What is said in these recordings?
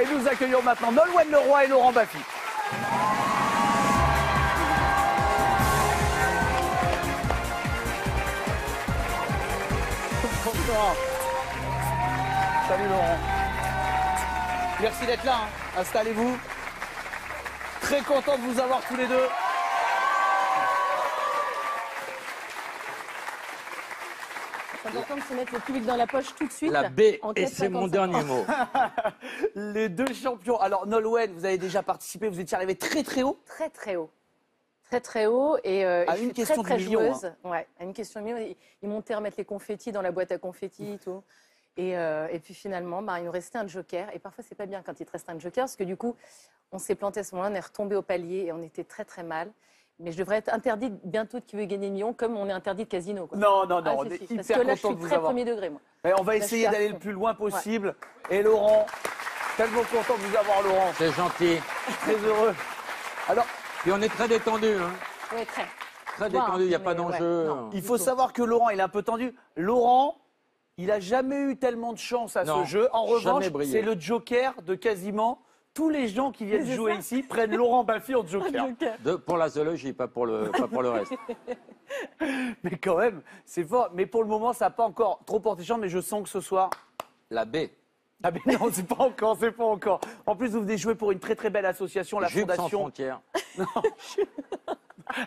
Et nous accueillons maintenant Nolwenn Leroy et Laurent Baffy. Bonsoir. Salut Laurent. Merci d'être là. Installez-vous. Très content de vous avoir tous les deux. C'est important de se mettre le public dans la poche tout de suite. La B, et c'est mon dernier mot. Les deux champions. Alors Nolwenn, vous avez déjà participé, vous étiez arrivé très très haut. Très très haut. Très très haut. Et à je une suis question très, du très million. joueuse. Ouais, à une question du million. Ils montaient remettre les confettis dans la boîte à confettis et tout. Et puis finalement, il nous restait un joker. Et parfois, c'est pas bien quand il te reste un joker, parce que du coup, on s'est planté à ce moment-là, on est retombé au palier et on était très très mal. Mais je devrais être interdite bientôt de Qui veut gagner le million, comme on est interdit de casino, quoi. Non, non, non, Ah, on si, est si. Parce hyper que là, je content suis de vous très avoir. premier degré, moi. Et on va Là, je essayer suis à d'aller fond. le plus loin possible. Et Laurent, tellement content de vous avoir Laurent. C'est gentil. Très heureux. Alors, Et on est très détendu, hein. Oui, très. Très Bon, détendu, il n'y a pas mais ouais, d'enjeu. non. il faut savoir que Laurent, il est un peu tendu. Laurent, il n'a jamais eu tellement de chance à Non, ce jeu. En revanche, jamais brillé. c'est le joker de quasiment tous les gens qui viennent C'est jouer ça. ici prennent Laurent Baffy en joker. Pour la zoologie, pas pour le reste. Mais quand même, c'est fort. Mais pour le moment, ça n'a pas encore trop porté chance, mais je sens que ce soir... La B. Ah mais non, c'est pas encore, c'est pas encore. En plus, vous venez jouer pour une très très belle association, la Jupe sans Fondation... frontières.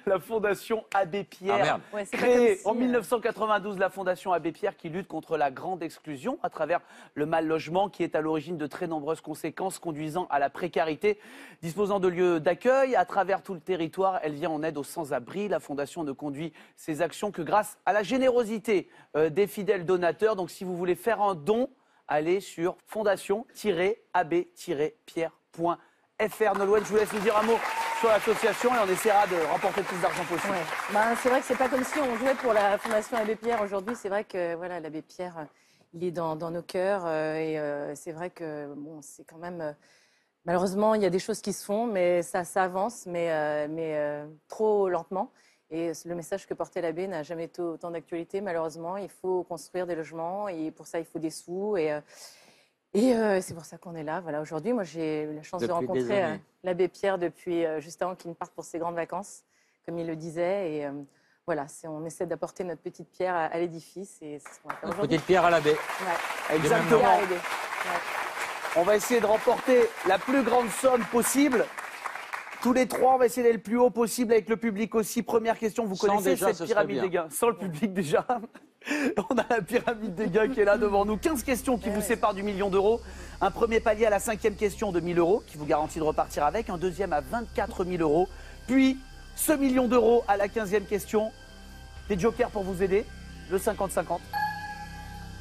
La Fondation Abbé Pierre, Ah, merde. Ouais, c'est pas créée comme si, en 1992, la Fondation Abbé Pierre qui lutte contre la grande exclusion à travers le mal logement qui est à l'origine de très nombreuses conséquences conduisant à la précarité. Disposant de lieux d'accueil à travers tout le territoire, elle vient en aide aux sans-abri. La Fondation ne conduit ses actions que grâce à la générosité des fidèles donateurs. Donc si vous voulez faire un don, allez sur fondation-abbé-pierre.fr. Nolwenn, je vous laisse nous dire un mot sur l'association et on essaiera de remporter le plus d'argent possible. Ouais. C'est vrai que c'est pas comme si on jouait pour la Fondation Abbé Pierre aujourd'hui. C'est vrai que voilà, l'Abbé Pierre, il est dans nos cœurs et c'est vrai que bon, c'est quand même malheureusement il y a des choses qui se font, mais ça avance, mais trop lentement. Et le message que portait l'abbé n'a jamais été autant d'actualité. Malheureusement, il faut construire des logements et pour ça il faut des sous et c'est pour ça qu'on est là. Voilà, aujourd'hui, moi, j'ai eu la chance de Depuis des rencontrer années. l'abbé Pierre depuis juste avant qu'il ne parte pour ses grandes vacances, comme il le disait. Et voilà, on essaie d'apporter notre petite pierre à l'édifice. Et c'est ce qu'on va faire aujourd'hui. Petite pierre à la baie. Ouais. Exactement. Pierre à aider. Ouais. On va essayer de remporter la plus grande somme possible. Tous les trois, on va essayer d'aller le plus haut possible avec le public aussi. Première question, vous Sans connaissez déjà, cette ce serait pyramide bien. des gains? Sans le public déjà. On a la pyramide des gains qui est là devant nous. 15 questions qui vous séparent du million d'euros. Un premier palier à la 5e question de 1000 euros qui vous garantit de repartir avec. Un deuxième à 24 000 euros. Puis ce million d'euros à la 15e question. Des jokers pour vous aider. Le 50-50.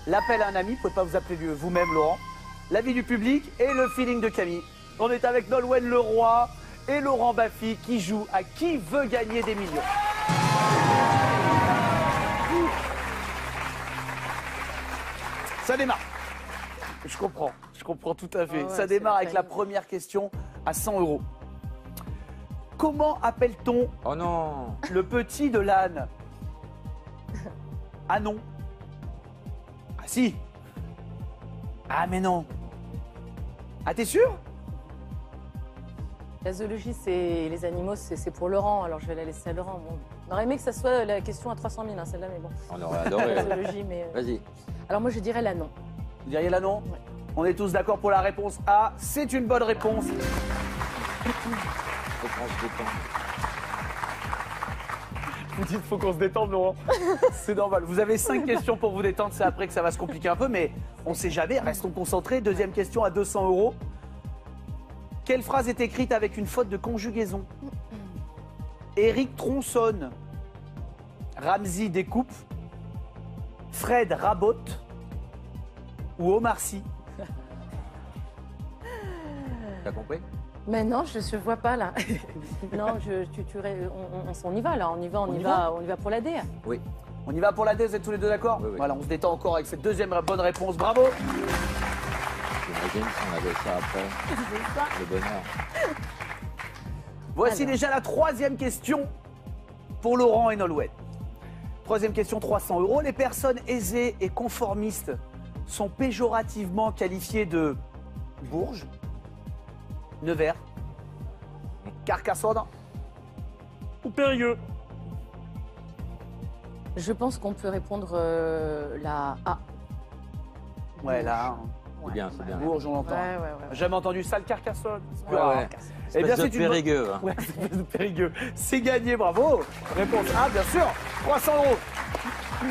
L'appel à un ami. Vous ne pouvez pas vous appeler vous-même, Laurent. L'avis du public et le feeling de Camille. On est avec Nolwenn Leroy et Laurent Baffy qui jouent à Qui veut gagner des millions. Ça démarre. Je comprends tout à fait. Ah ouais, Ça c'est démarre la avec la famille. première question à 100 euros. Comment appelle-t-on Oh non. le petit de l'âne? Ah non. Ah si. Ah mais non. Ah t'es sûr? La zoologie, les animaux, c'est pour Laurent. Alors je vais la laisser à Laurent. Bon, on aurait aimé que ça soit la question à 300 000, hein, celle-là, mais bon. On aurait adoré. La zoologie, mais. Vas-y. Alors moi, je dirais la non. Vous diriez là non? Ouais. On est tous d'accord pour la réponse A. C'est une bonne réponse. Faut qu'on se détende. Vous dites faut qu'on se détende, Laurent. C'est normal. Vous avez 5 questions pour vous détendre. C'est après que ça va se compliquer un peu, mais on ne sait jamais. Restons concentrés. Deuxième question à 200 euros. Quelle phrase est écrite avec une faute de conjugaison? Éric tronçonne. Ramsey découpe. Fred rabote. Ou Omar Sy. T'as compris? Mais non, je ne vois pas là. Non, on y va là, on y va pour la D. Oui. On y va pour la D, vous êtes tous les deux d'accord? Oui, oui. Voilà, on se détend encore avec cette deuxième bonne réponse. Bravo. J'imagine si on avait ça après. Le bonheur. Voici Alors. déjà la troisième question pour Laurent et Nolwenn. Troisième question, 300 euros. Les personnes aisées et conformistes sont péjorativement qualifiées de bourges, Nevers, Carcassonne ou Périgueux? Je pense qu'on peut répondre la A. Ouais, là, hein. C'est bien, c'est bien. Bourges, on l'entend. Ouais. Jamais entendu ça, le Carcassonne. C'est plus Ouais, rare. ouais. Eh bien, Espèce de c'est une bonne- Périgueux, hein. Ouais, c'est de Périgueux. C'est gagné, bravo. Réponse A, bien sûr. 300 €.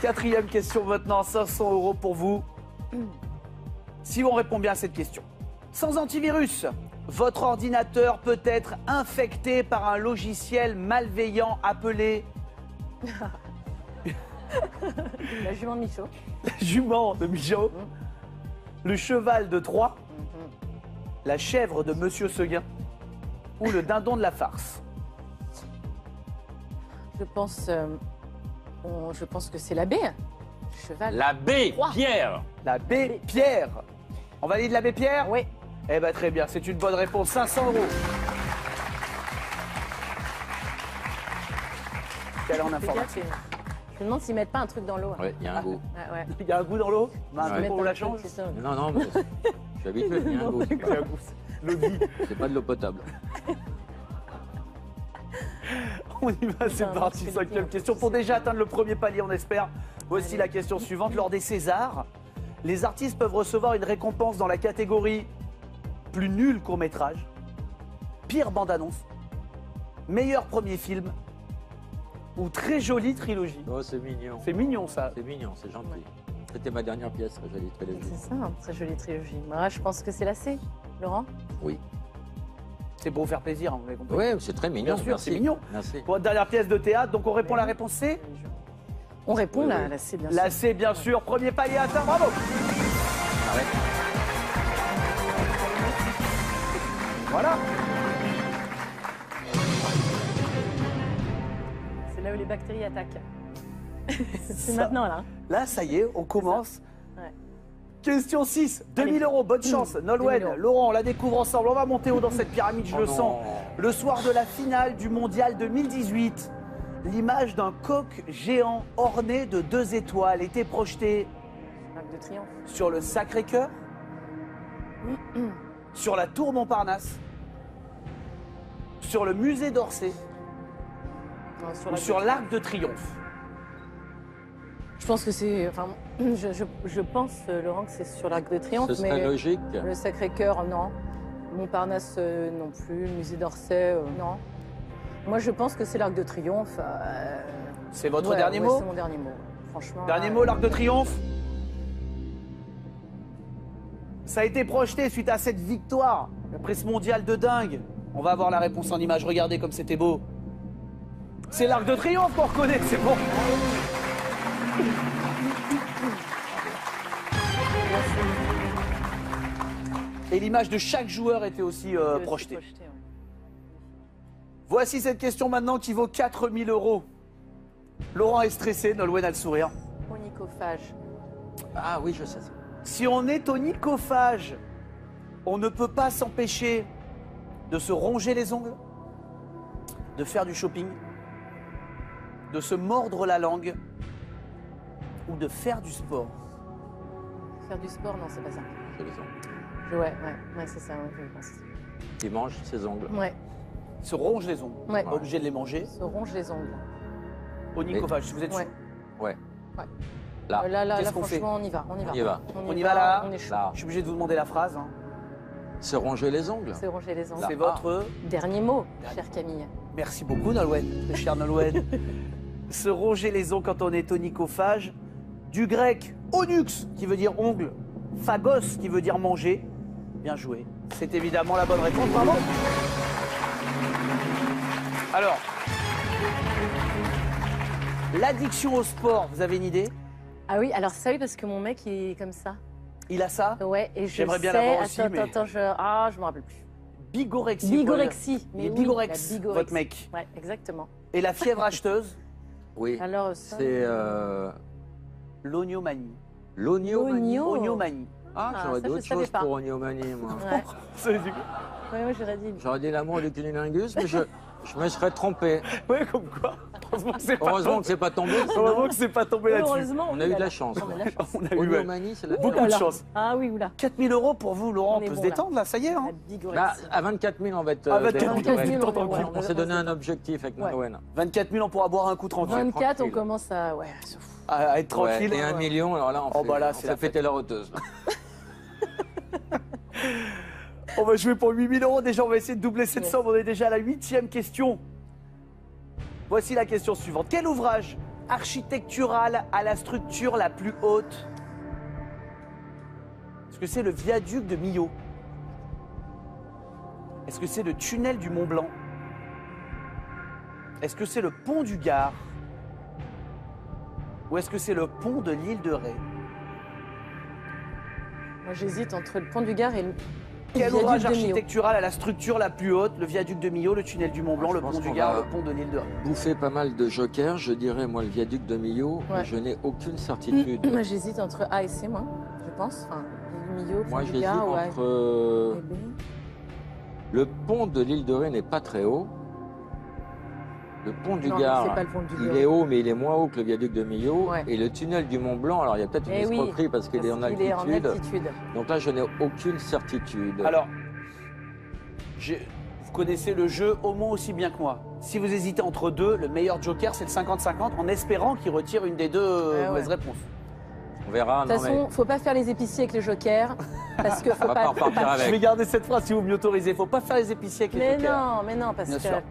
Quatrième question maintenant, 500 € pour vous. Si on répond bien à cette question. Sans antivirus, votre ordinateur peut être infecté par un logiciel malveillant appelé La jument de Michaud. la jument de Michaud, le cheval de Troie, la chèvre de Monsieur Seguin ou le dindon de la farce. Je pense que c'est la B. Cheval. La B, Trois. Pierre. La B, Pierre. On valide la B, Pierre? Oui. Eh bien, très bien, c'est une bonne réponse. 500 €. Quelle en Fais informatique? gaffe, je me demande s'ils mettent pas un truc dans l'eau. Oui, il y a un goût. Ouais. Il y a un goût dans l'eau? Bah, un Ouais. truc, on la change? C'est ça. Non, non, mais je suis habitué, il y a un goût. Il y a un goût. L'eau de vie. C'est pas de l'eau potable. On y va, c'est Non, parti. c'est Cinquième le question. Pour déjà atteindre le premier palier, on espère. Voici Allez. la question suivante. Lors des Césars, les artistes peuvent recevoir une récompense dans la catégorie plus nul court-métrage, pire bande-annonce, meilleur premier film ou très jolie trilogie. Oh, c'est mignon. C'est mignon, ça. C'est mignon, c'est gentil. C'était ma dernière pièce, très jolie trilogie. C'est ça, hein, très jolie trilogie. Moi, je pense que c'est la C, Laurent. Oui. C'est pour vous faire plaisir, hein, vous l'avez compris. Oui, c'est très mignon. Bien sûr, merci. c'est mignon. Merci. Pour votre dernière pièce de théâtre, donc on répond la réponse C. On répond Oui, la, oui. la C, bien La sûr. C, bien sûr. Premier palier atteint, bravo. Arrête. Voilà. C'est là où les bactéries attaquent. c'est Ça. maintenant, là. Là, ça y est, on commence. Ouais. Question 6, 2000 Allez. €, bonne chance. 2000 Nolwenn, €. Laurent, on la découvre ensemble. On va monter haut dans cette pyramide, je Oh le non. sens. Le soir de la finale du Mondial 2018, l'image d'un coq géant orné de 2 étoiles était projetée Arc de triomphe. sur le Sacré-Cœur, sur la Tour Montparnasse, sur le musée d'Orsay Non, ou sur l'Arc de Triomphe. Je pense que c'est. Enfin, je pense, Laurent, que c'est sur l'Arc de Triomphe, Ce serait mais logique. le Sacré-Cœur, non. Montparnasse, non plus. Musée d'Orsay, non. Moi, je pense que c'est l'Arc de Triomphe. C'est votre Ouais, dernier ouais, mot? C'est mon dernier mot. Franchement. Dernier mot, l'Arc de Triomphe. Ça a été projeté suite à cette victoire, après ce mondial de dingue. On va avoir la réponse en image, regardez comme c'était beau. C'est l'Arc de Triomphe qu'on reconnaît, c'est bon. Et l'image de chaque joueur était aussi projetée. Ouais. Voici cette question maintenant qui vaut 4000 €. Laurent est stressé, Nolwenn a le sourire. Onychophage. Ah oui, je sais ça. Si on est onychophage, on ne peut pas s'empêcher de se ronger les ongles, de faire du shopping, de se mordre la langue ou de faire du sport. Faire du sport, non, c'est pas ça. J'ai les ongles. Ouais, c'est ça, ouais, je pense. Il mange ses ongles. Ouais, Se ronge les ongles. Ouais. Pas obligé de les manger. se ronge les ongles. Onychophage, si vous êtes Ouais. sûr. Ouais. Ouais. Là. Là, Qu'est-ce qu'on franchement, on y va. On y va. On y va là. On est chaud. Là. Je suis obligé de vous demander la phrase. hein. Se ronger les ongles. Se ronger les ongles. C'est votre... Dernier mot, Dernier. chère Camille. Merci beaucoup, Nolwenn, très chère Nolwenn. Se ronger les ongles quand on est onychophage. Du grec onyx, qui veut dire ongle, phagos, qui veut dire manger. Bien joué. C'est évidemment la bonne réponse. Bravo. Alors, l'addiction au sport, vous avez une idée? Ah oui, alors ça oui, parce que mon mec, il est comme ça. Il a ça? Ouais, et je J'aimerais bien sais... l'avoir aussi, Attends, mais- attends, je me rappelle plus. Bigorexie. Bigorexie. Il est oui, bigorex, la bigorexie. votre mec. Ouais, exactement. Et la fièvre acheteuse? Oui. Alors ça... C'est L'oniomanie. l'oniomanie. Oignon. Oniomanie. Ah, Ah, j'aurais ça, je d'autres savais choses pas. pour oniomanie, moi. Ouais, C'est du- ouais, j'aurais dit. J'aurais dit l'amour du cunilingus, mais je me serais trompé. Ouais, comme quoi. Heureusement que c'est pas Heureusement tombé. que c'est pas tombé. Heureusement que c'est pas tombé là-dessus. Heureusement, On a eu de la chance. On a de la chance. On a eu Oniomanie, c'est la beaucoup Ouh là de là. chance. Ah oui, oula. 4 000 euros pour vous, Laurent, on On est peut se bon, là. détendre là, ça y est. Hein. La bigorexie. Bah, à 24 000, on va être. À 24 000, tranquille. 24 000, tranquille. On s'est donné un objectif avec Ouais. Nolwenn. 24 000, on pourra boire un coup tranquille. 24, on tranquille. commence à... Ouais, se fout. À être tranquille. Ouais, et 1 million, alors là, on Oh, fait, bah là, on c'est fait la péter la roteuse. On va jouer pour 8 000 euros. Déjà, on va essayer de doubler cette Yes. somme. On est déjà à la 8e question. Voici la question suivante. Quel ouvrage architectural a la structure la plus haute? Est-ce que c'est le viaduc de Millau? Est-ce que c'est le tunnel du Mont Blanc? Est-ce que c'est le pont du Gard? Ou est-ce que c'est le pont de l'île de Ré? Moi, j'hésite entre le pont du Gard et le Quel viaduc ouvrage de Millau. architectural a la structure la plus haute? Le viaduc de Millau, le tunnel du Mont Blanc, Je le pense pont du qu'on Gard, va- le pont de l'île de Ré. Bouffer pas mal de jokers, je dirais, moi, le viaduc de Millau, Ouais. mais je n'ai aucune certitude. Moi, j'hésite entre A et C, moi, je pense. Enfin, Millau, Moi, pont du j'hésite Gard, ouais. entre. Et B. Le pont de l'île de Ré n'est pas très haut. Le pont du Non, Gard, c'est pas le pont du il Gard. est haut, mais il est moins haut que le viaduc de Millau. Ouais. Et le tunnel du Mont Blanc, alors il y a peut-être une Eh oui, escroquerie parce qu'il est en Parce qu'il est en altitude. altitude. Donc là, je n'ai aucune certitude. Alors, vous connaissez le jeu au moins aussi bien que moi. Si vous hésitez entre deux, le meilleur joker, c'est le 50-50, en espérant qu'il retire une des deux Ouais, mauvaises ouais. réponses. On verra. De toute Non, mais façon, faut pas faire les épiciers avec les jokers, parce que on faut va pas pas... repartir Je vais avec. garder cette phrase si vous m'y autorisez. Faut pas faire les épiciers avec les jokers. Mais non, parce Bien que sûr.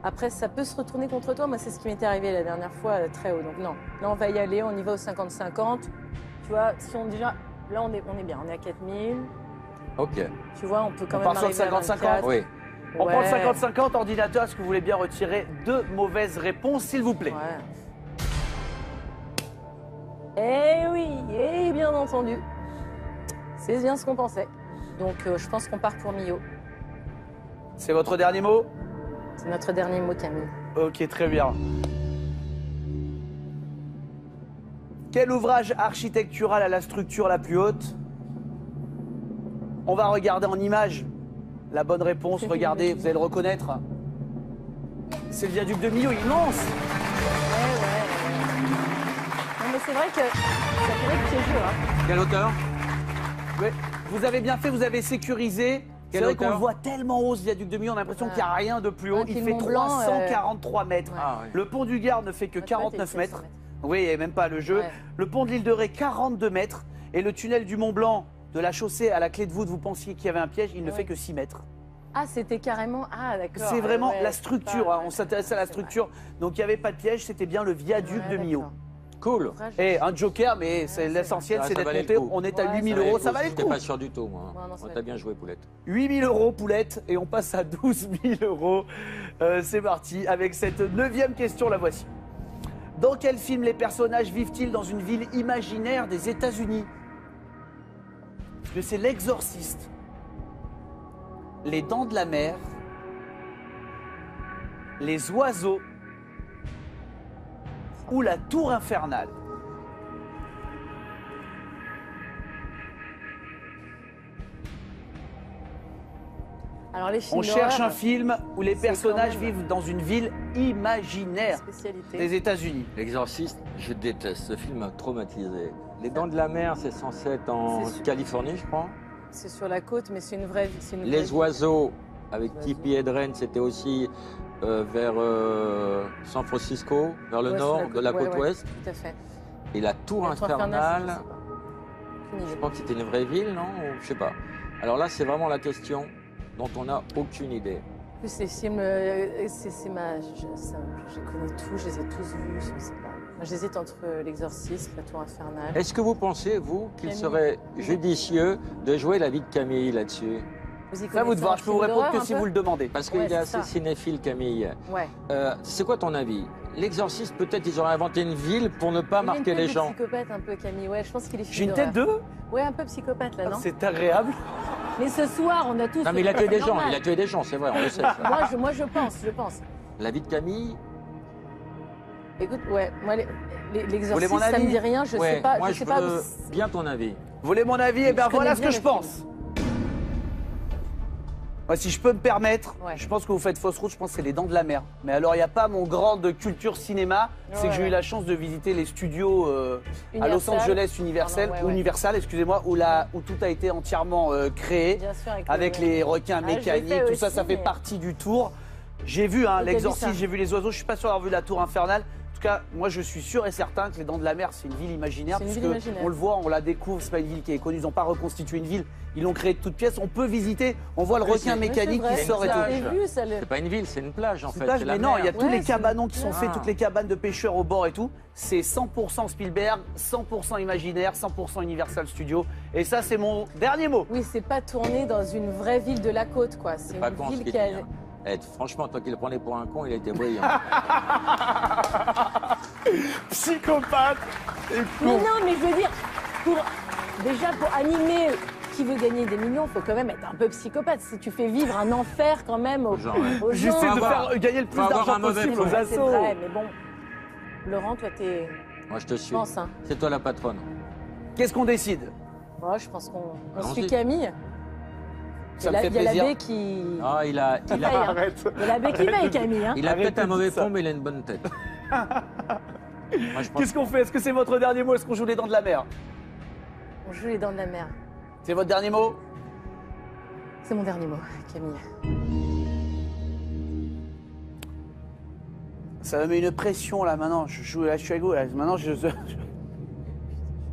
après ça peut se retourner contre toi. Moi, c'est ce qui m'était arrivé la dernière fois, très haut. Donc non, là on va y aller, on y va au 50-50. Tu vois, si on déjà, là on est bien, on est à 4000. Ok. Tu vois, on peut quand On même part sur le arriver à 50-50. 24. Oui. On prend le Ouais. 50-50, ordinateur, est-ce que vous voulez bien retirer deux mauvaises réponses, s'il vous plaît? Ouais. Eh oui, et bien entendu. C'est bien ce qu'on pensait. Donc je pense qu'on part pour Millau. C'est votre dernier mot? C'est notre dernier mot, Camille. Ok, très bien. Quel ouvrage architectural a la structure la plus haute? On va regarder en image la bonne réponse. Regardez, vous allez le reconnaître. C'est le viaduc de Millau, immense. Ouais. Non mais c'est vrai que ça pourrait être piégeux. Hein. Quelle hauteur? Ouais, vous avez bien fait, vous avez sécurisé. C'est Quelle vrai qu'on hauteur le voit tellement haut, ce viaduc de Millau, on a l'impression qu'il n'y a rien de plus haut. Ouais, Il puis le fait Mont Blanc, 343 mètres. Ah, ouais. Le pont du Gard ne fait que Notre 49 mètre et mètres. 700 mètres. Oui, et même pas le jeu. Ouais. Le pont de l'île de Ré, 42 mètres. Et le tunnel du Mont Blanc, de la chaussée à la clé de voûte, vous pensiez qu'il y avait un piège, il ne Ouais. fait que 6 mètres. Ah, c'était carrément... Ah, d'accord. C'est vraiment Ouais, la c'est structure, pas- hein, on s'intéresse à la c'est structure. Donc il n'y avait pas de piège, c'était bien le viaduc vrai. de Ouais, Millau. d'accord. Cool. Ouvrage. Et un joker, mais c'est c'est l'essentiel, vrai. c'est Ah, ça d'être valait monté. le coup. On est à Ouais, 8 000 ça euros, ça valait le J'étais coup. pas sûr du tout, moi. Ouais, non, ça On valait t'a le bien joué, Poulette. 8 000 euros, Poulette, et on passe à 12 000 euros. C'est parti, avec cette 9e question, la voici. Dans quel film les personnages vivent-ils dans une ville imaginaire des États-Unis? Est-ce que c'est L'Exorciste, Les Dents de la Mer, Les Oiseaux ou La Tour Infernale? Alors, les films On cherche d'horreur, un film où les c'est personnages quand même- vivent dans une ville imaginaire spécialité. des États-Unis. L'exorciste, je déteste. Ce film m'a traumatisé. Les Dents de la Mer, c'est censé être en C'est sûr. Californie, je crois. C'est sur la côte, mais c'est une vraie... c'est une vraie Les vie. Oiseaux, avec Les Oiseaux. Tippi Hedren, c'était aussi vers San Francisco, vers le Ouais, sur nord de la ouais, côte ouais, ouest. Tout à fait. Et la Tour La Tour Infernale, je sais pas. Aucune je idée. crois que c'était une vraie ville, non? Ou je sais pas. Alors là, c'est vraiment la question dont on n'a aucune idée. En plus, ces films, c'est ma... Je connais tous, je les ai tous vus. Je sais pas. Moi, j'hésite entre L'Exorciste, La Tour Infernale. Est-ce que vous pensez, vous, qu'il Camille. serait judicieux de jouer la vie de Camille là-dessus? Vous y Ça, vous connaissez devoir, un je peux vous film répondre que d'horreur, si un vous peu le demandez. Parce qu'il Ouais, est c'est assez ça. cinéphile, Camille. Ouais. C'est quoi ton avis? L'exorciste, peut-être ils auraient inventé une ville pour ne pas Il a une marquer tête les de gens. psychopathe un peu, Camille. Ouais, je pense qu'il est J'ai film une tête d'horreur. de... Ouais, un peu psychopathe, là, non C'est agréable. Mais ce soir, on a tous... Non, mais il a tué des gens, normal. il a tué des gens, c'est vrai, on le sait. ça. Moi, je pense. La vie de Camille, Écoute, ouais, moi, voulez l'exorciste, mon ça me avis dit rien, je ouais, sais pas. moi je je sais pas. veux bien ton avis. Vous voulez mon avis? Eh bien Je voilà connais ce bien que je le pense. Moi, si je peux me permettre, Ouais. je pense que vous faites fausse route, je pense que c'est les Dents de la Mer. Mais alors, il n'y a pas mon grande culture cinéma, c'est que j'ai eu la chance de visiter les studios à Los Universal. Angeles Universal, Pardon, ouais. Universal, excusez-moi, où tout a été entièrement créé, Bien sûr, avec les requins je l'ai mécaniques, fait tout ça, aussi, ça fait mais- partie du tour. J'ai vu hein, Et t'as vu l'exorciste, ça j'ai vu les oiseaux, je suis pas sûr d'avoir vu la tour infernale. En tout cas, moi je suis sûr et certain que les Dents de la Mer, c'est une ville imaginaire. C'est une ville puisque imaginaire. on le voit, on la découvre, c'est pas une ville qui est connue, ils n'ont pas reconstitué une ville, ils l'ont créée de toutes pièces. On peut visiter, on voit le Oui, requin c'est- mécanique Mais qui c'est sort vrai, et tout. plage. j'ai vu ça. C'est pas une ville, c'est une plage en C'est fait. plage, c'est la mais non, mer. il y a tous Ouais, les c'est cabanons une qui sont plage. faits, toutes les cabanes de pêcheurs au bord et tout. C'est 100% Spielberg, 100% imaginaire, 100% Universal Studios. Et ça, c'est mon dernier mot. Oui, c'est pas tourné dans une vraie ville de la côte, quoi. C'est Pas une con ce ville qu'il qui a. dit, hein. Eh, franchement, toi qui le prenais pour un con, il a été brillant. Psychopathe et Mais non, mais je veux dire, déjà pour animer qui veut gagner des millions, il faut quand même être un peu psychopathe. Si tu fais vivre un enfer quand même aux, Genre, ouais. aux gens. J'essaie de Faut avoir- faire gagner le plus faut avoir d'argent un mauvais possible aux plan. C'est assos. vrai, mais bon. Laurent, toi, t'es. Moi, je te Je suis. pense, hein. C'est toi la patronne. Qu'est-ce qu'on décide? Moi, je pense qu'on Allons-y. suit Camille. Ça me fait Il y a plaisir. l'abbé qui. Ah, il a paye, hein. Arrête. Il y a l'abbé qui paye, Camille. Hein. peut-être Arrête un de mauvais dire ça. fond, mais il a une bonne tête. Moi, je pense Qu'est-ce qu'on fait? Est-ce que c'est votre dernier mot? Est-ce qu'on joue les Dents de la Mer? On joue les dents de la mer. C'est votre dernier mot? C'est mon dernier mot, Camille. Ça me met une pression là maintenant. Je joue là, je suis à gauche. Là. Maintenant,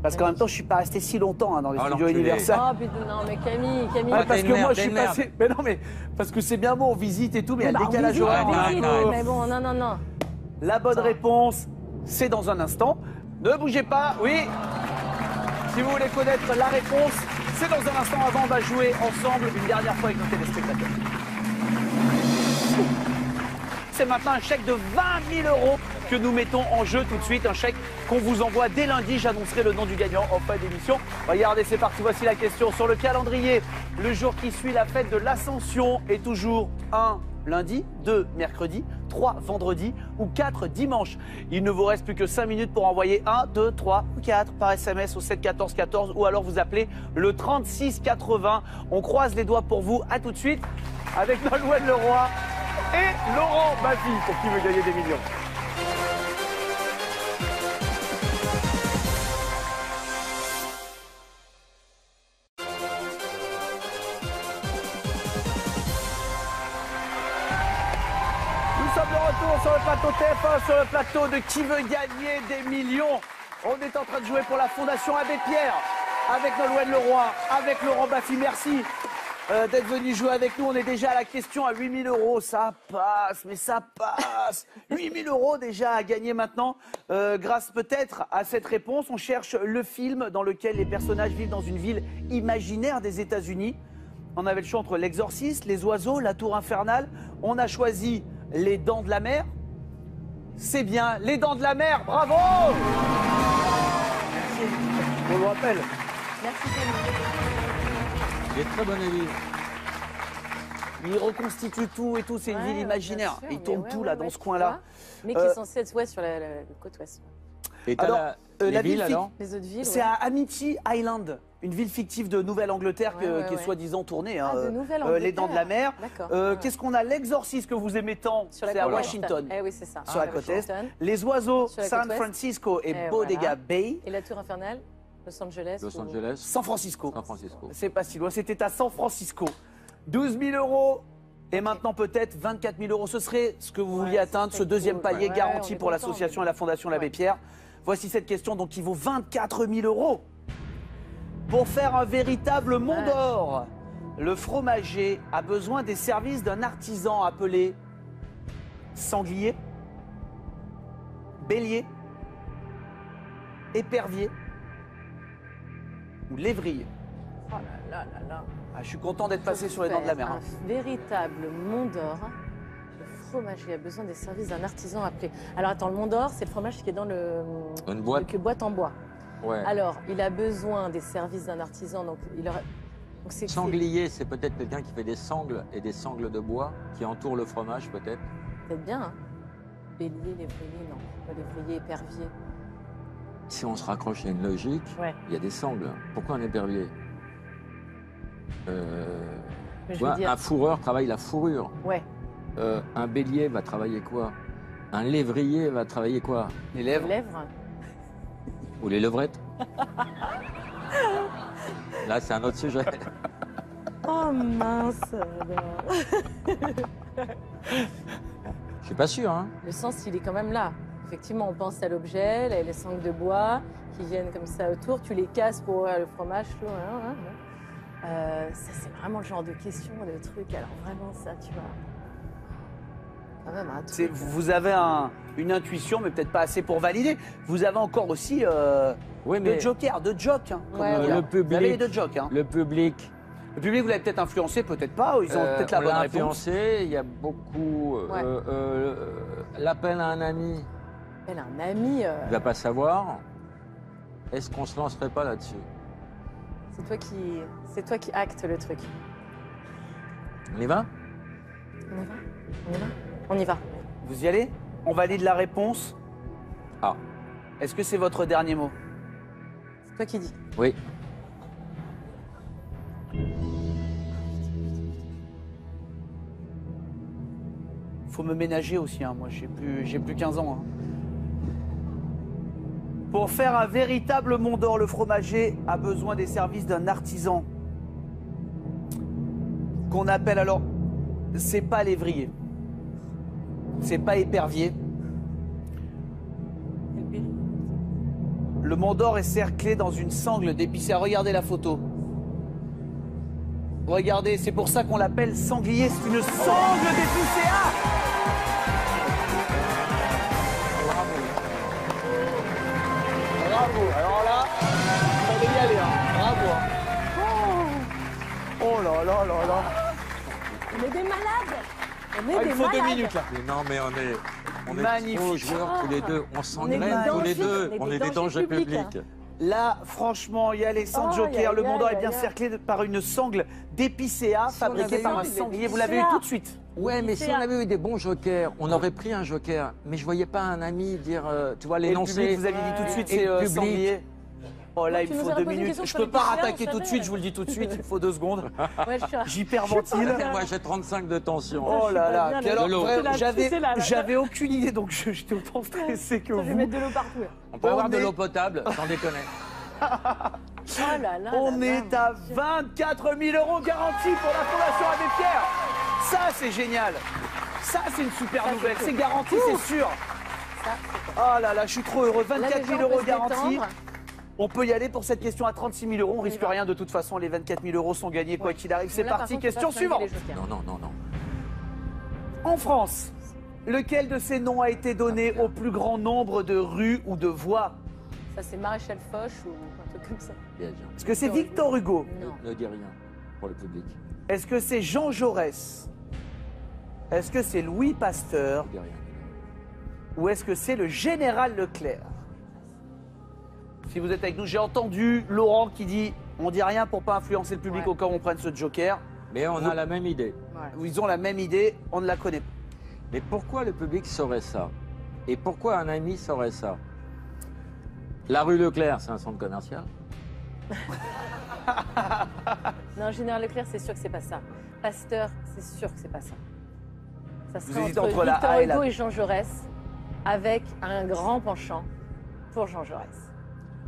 parce qu'en même temps, je suis pas resté si longtemps hein, dans les Oh, studios l'enculé. Universal. Oh putain, non, mais Camille. Ouais, t'es parce une que moi, merde, je t'es suis une merde. passé. Mais non, mais parce que c'est bien beau, on visite et tout, mais il y a Bah, le on décalage visite, horaire. on horaire. visite, Arrête, mais bon, non, non, non. La bonne Attends. réponse, c'est dans un instant. Ne bougez pas, oui. Si vous voulez connaître la réponse, c'est dans un instant. Avant, on va jouer ensemble une dernière fois avec nos téléspectateurs. C'est maintenant un chèque de 20 000 € que nous mettons en jeu tout de suite. Un chèque qu'on vous envoie dès lundi. J'annoncerai le nom du gagnant en fin d'émission. Regardez, c'est parti. Voici la question. Sur le calendrier, le jour qui suit la fête de l'Ascension est toujours 1 lundi, 2 mercredi, 3 vendredi ou 4 dimanche. Il ne vous reste plus que 5 minutes pour envoyer 1, 2, 3 ou 4 par SMS au 7 14 14 ou alors vous appelez le 36 80. On croise les doigts pour vous. À tout de suite avec Nolwenn Leroy et Laurent Baffy pour qui veut gagner des millions. Nous sommes de retour sur le plateau TF1, sur le plateau de Qui veut gagner des millions. On est en train de jouer pour la Fondation Abbé Pierre avec Nolwenn Leroy, avec Laurent Baffy. Merci d'être venu jouer avec nous. On est déjà à la question à 8 000 €. Ça passe, mais ça passe. 8 000 € déjà à gagner maintenant. Grâce peut-être à cette réponse, on cherche le film dans lequel les personnages vivent dans une ville imaginaire des États-Unis. On avait le choix entre l'exorciste, les oiseaux, la tour infernale. On a choisi les Dents de la Mer. C'est bien, les Dents de la Mer, bravo! Merci. On le rappelle. Merci, Camille. Il est très bon avis. Il reconstitue tout et tout, c'est une Ouais, ville ouais, imaginaire. bien sûr, Il mais tourne ouais, tout ouais, là, ouais, dans ce tu coin-là. vois. Mais qui est censé être sur la côte ouest. Et t'as Alors, les la villes ville alors? Les autres villes. C'est ouais. à Amity Island, une ville fictive de Nouvelle-Angleterre Ouais, ouais, qui est ouais. soi-disant tournée. hein, Ah, de Nouvelle-Angleterre. les Dents de la Mer. D'accord. Qu'est-ce qu'on a? L'exorciste que vous aimez tant, Sur la c'est à côte ouest. Washington. Eh oui, c'est ça. Sur la À côte est. Washington. Les oiseaux, Sur la San côte ouest. Francisco et Et Bodega voilà. Bay. Et la tour infernale, Los Angeles. Los ou- Angeles, San Francisco. San Francisco. C'est pas si loin, c'était à San Francisco. 12 000 € et maintenant peut-être 24 000 €. Ce serait ce que vous Ouais, vouliez atteindre, ce c'était deuxième cool. palier Ouais, garanti on est pour content, l'association mais- et la Fondation L'Abbé Ouais. Pierre. Voici cette question donc qui vaut 24 000 €. Pour faire un véritable mont Vache. d'or, le fromager a besoin des services d'un artisan appelé sanglier, bélier, épervier ou lévrier. Oh là là là là. Ah, je suis content d'être passé sur les Dents de la Mer. hein. Un véritable Mont d'Or. Le fromager a besoin des services d'un artisan appelé. Alors attends, le Mont d'Or, c'est le fromage qui est dans Une boîte. le boîte en bois. Ouais. Alors, il a besoin des services d'un artisan, donc il aurait. Donc c'est Sanglier, c'est peut-être quelqu'un qui fait des sangles et des sangles de bois qui entourent le fromage, peut-être. peut-être bien. Hein. Bélier, lévrier, non. Pas lévrier, épervier. Si on se raccroche à une logique, Ouais. il y a des sangles. Pourquoi un épervier Mais je Tu vois, veux dire, un fourreur travaille la fourrure. ouais. Un bélier va travailler quoi? Un lévrier va travailler quoi? Les Les lèvres. lèvres. Ou les levrettes? Là, c'est un autre sujet. Oh mince. Je suis pas sûr, hein. Le sens, il est quand même là. Effectivement, on pense à l'objet, les sangles de bois qui viennent comme ça autour. Tu les casses pour le fromage. Tout, ça, c'est vraiment le genre de question, de truc. Alors vraiment, ça, tu vois. Quand même un truc. Vous avez une intuition, mais peut-être pas assez pour valider. Vous avez encore aussi Oui, deux jokers, deux jokes. Hein, comme Ouais, on dit. le Vous avez les public, deux jokes. Hein. le public, Le public, vous l'avez peut-être influencé, peut-être pas. Ils ont peut-être la on bonne l'a réponse. influencé. Il y a beaucoup. Ouais. L'appel à un ami, Elle a un ami. il va pas savoir. Est-ce qu'on se lancerait pas là-dessus? C'est toi qui acte le truc. On y va? On y va. On y va. On y va. Vous y allez? On valide la réponse. Ah, Est-ce que c'est votre dernier mot? C'est toi qui dis. oui. Faut me ménager aussi, hein. Moi j'ai plus 15 ans. Hein. Pour faire un véritable Mont d'Or, le fromager a besoin des services d'un artisan qu'on appelle alors, c'est pas lévrier, c'est pas épervier. Le Mont d'Or est cerclé dans une sangle d'épicéa. Regardez la photo. Regardez, c'est pour ça qu'on l'appelle sanglier. C'est une sangle d'épicéa. Bravo. Alors là, on va y aller. Hein. Bravo. Hein. Oh là là là là. On est des malades. On est Ah, des il faut malades. 2 minutes là. Mais non, mais on est Magnifique. trop joueurs tous les deux. On On est s'engraine des tous les dangers, deux. On est des dangers publics. Là, franchement, il y a les 100 Oh, jokers. Le aïe, Mont d'Or aïe, est bien aïe, aïe. cerclé par une sangle d'épicéa Si on fabriquée avait par eu un des sanglier. Vous l'avez eu épicéas. tout de suite. Ouais, mais si on avait eu des bons jokers, on aurait pris un joker. Mais je voyais pas un ami dire, tu vois, Et le public, l'énoncer. vous avez dit tout de suite, Et c'est le public. sanglier. Oh là, Non, il tu me nous faut aurais 2 posé une minutes. question Je sur peux les pas lycéens, rattaquer on tout de savait. suite, je vous le dis tout de suite, il me faut 2 secondes. Ouais, je suis- J'hyperventile. Moi, j'ai 35 de tension. Oh suis là pas là. bien, Puis là. alors, De l'eau. vraiment, Tu sais, là. j'avais aucune idée, donc j'étais autant stressé que Je vais vous. mettre de l'eau partout. Là. On peut avoir de est- l'eau potable, sans déconner. Oh là là. On là, est là, à 24 000 € garantis pour la Fondation Abbé Pierre. Ça, c'est génial. Ça, c'est une super Ça, nouvelle. c'est C'est cool. garanti, c'est sûr. Ça, Oh là là, je suis trop heureux. là, 24 les 000 gens peuvent € se garantis. détendre. On peut y aller pour cette question à 36 000 €. On risque y va. rien de toute façon. Les 24 000 € sont gagnés quoi Ouais. qu'il arrive. C'est Là, par parti. contre, faut Question pas flinguer suivante. les jokers. Non, non, non, non. En France, lequel de ces noms a été donné au plus grand nombre de rues ou de voies? Ça, c'est Maréchal Foch ou un truc comme ça. Piège. Est-ce que c'est Victor Hugo? Non. Ne dis rien pour le public. Est-ce que c'est Jean Jaurès? Est-ce que c'est Louis Pasteur? Ne dis rien. Ou est-ce que c'est le général Leclerc? Si vous êtes avec nous, j'ai entendu Laurent qui dit on dit rien pour pas influencer le public Ouais. au cas où on prenne ce joker. Mais on a la même idée. Ouais. Ils ont la même idée, on ne la connaît pas. Mais pourquoi le public saurait ça? Et pourquoi un ami saurait ça? La rue Leclerc, c'est un centre commercial. Non, Général Leclerc, c'est sûr que c'est pas ça. Pasteur, c'est sûr que c'est pas ça. Ça Vous serait hésitez entre entre la Victor A et la Hugo B. et Jean Jaurès, avec un grand penchant pour Jean Jaurès.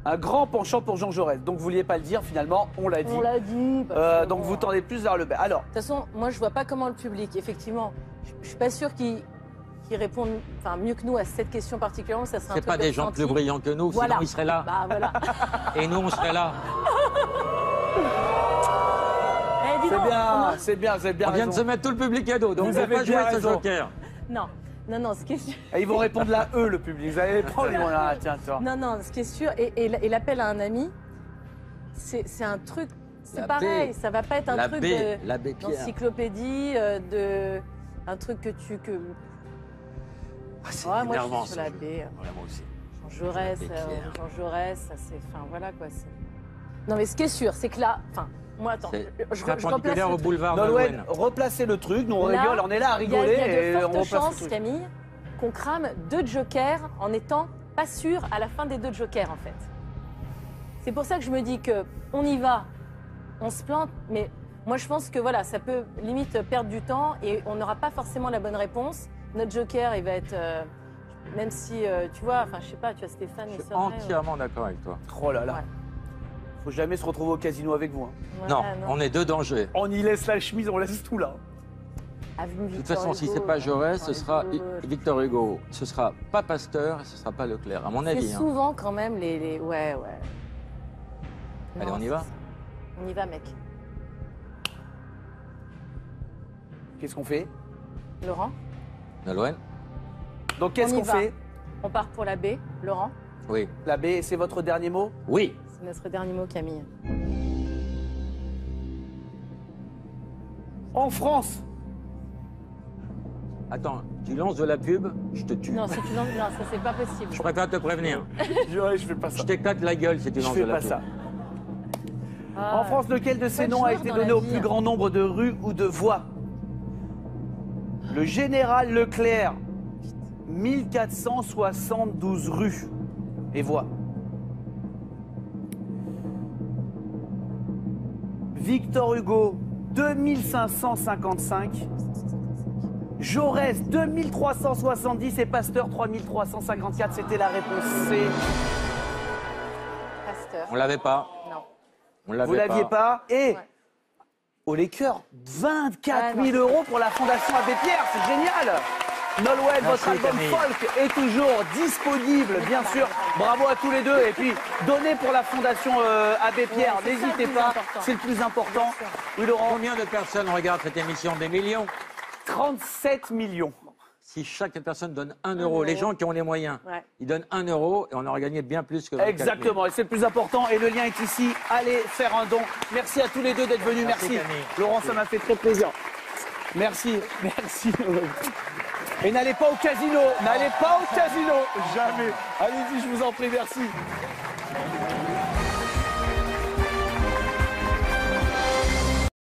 Un grand penchant pour Jean Jaurès. Donc vous vouliez pas le dire, finalement, on l'a dit. On l'a dit. parce que Donc bon, vous tendez plus vers le bas. Alors, De toute façon, moi, je vois pas comment le public, effectivement, je suis pas sûre qu'ils répondent mieux que nous à cette question particulièrement. Ça serait un C'est truc pas de des gens ressenti. plus brillants que nous, Voilà. sinon ils seraient là. Bah voilà. Et nous, on serait là. Eh, dis c'est donc, bien, c'est bien, vous avez bien On vient de se raison. mettre tout le public à dos, donc Vous on va avez pas bien jouer ce raison. joker. Non, non, non, ce qui est sûr. Et ils vont répondre la E, le public. Vous allez les prendre, ils vont dire, ah, tiens, toi. Non, non, ce qui est sûr, et l'appel à un ami, c'est un truc, c'est La pareil, B. ça va pas être un La truc B, la B Pierre. d'encyclopédie, un truc que tu... Que... Ah, c'est Ouais, moi, je énervant, suis sur ce la jeu. B. Vraiment aussi. Jean Jaurès, La B, Pierre. Jean Jaurès, ça c'est... Enfin, voilà quoi, c'est... Non, mais ce qui est sûr, c'est que là... Enfin, moi, attends, C'est je replace perpendiculaire le au truc. boulevard Nolwenn, Nolwenn. replacez le truc, nous on Là, rigole, on est là à Il y a rigoler de et on fortes replace chances, le truc. Camille, qu'on crame 2 jokers en n'étant pas sûr à la fin des 2 jokers, en fait. C'est pour ça que je me dis que on y va, on se plante, mais Moi, je pense que voilà, ça peut limite perdre du temps et on n'aura pas forcément la bonne réponse. Notre joker, il va être, même si, tu vois, enfin, je sais pas, tu as Stéphane Je et suis Sorel, entièrement d'accord avec toi. Oh là là. Ouais. Faut jamais se retrouver au casino avec vous. Hein. Non, Voilà, on est deux dangers. On y laisse la chemise, on laisse tout là. De toute façon, si ce n'est pas Jaurès, ce sera Victor Hugo. Ce sera pas Pasteur et ce sera pas Leclerc, à mon C'est avis. Hein. souvent quand même les... Ouais. Allez, Non, on y va. On y va, mec. Qu'est-ce qu'on fait? Laurent, Nolwenn? Donc qu'est-ce On y qu'on va. fait? on part pour la B. Laurent, Oui. La B, c'est votre dernier mot? Oui. c'est notre dernier mot, Camille. En France, Attends, tu lances de la pub, je te tue. Non, si tu lances, non, ça c'est pas possible. Je préfère te prévenir. je fais pas ça. Je t'éclate la gueule si tu Je lances fais de la pas pub. ça. Ah, En France, lequel de ces Pas de noms a joueur été dans donné la au vie, plus hein. grand nombre de rues ou de voies? Le général Leclerc, 1472 rues et voies. Victor Hugo, 2555. Jaurès, 2370 et Pasteur, 3354. C'était la réponse C. Pasteur. On l'avait pas. Non. On l'avait Vous l'aviez pas. Et Ouais. au Laker, 24 000 euros pour la Fondation Abbé Pierre. C'est génial. Nolwenn, votre Merci, album Camille. folk est toujours disponible, bien sûr. Bravo à tous les deux. Et puis, donnez pour la Fondation Abbé Pierre. c'est ça le N'hésitez plus pas. important. C'est le plus important. Bien sûr. Oui, Laurent, Combien de personnes regardent cette émission? Des millions. 37 millions. Si chaque personne donne 1 euro, les gens qui ont les moyens, Ouais. ils donnent 1 euro et on aurait gagné bien plus que 24 000. Exactement, et c'est le plus important. Et le lien est ici. Allez faire un don. Merci à tous les deux d'être venus. Merci, Merci. Camille. Laurent, ça m'a fait très plaisir. Merci. Et n'allez pas au casino. N'allez pas au casino. Jamais. Allez-y, je vous en prie. Merci.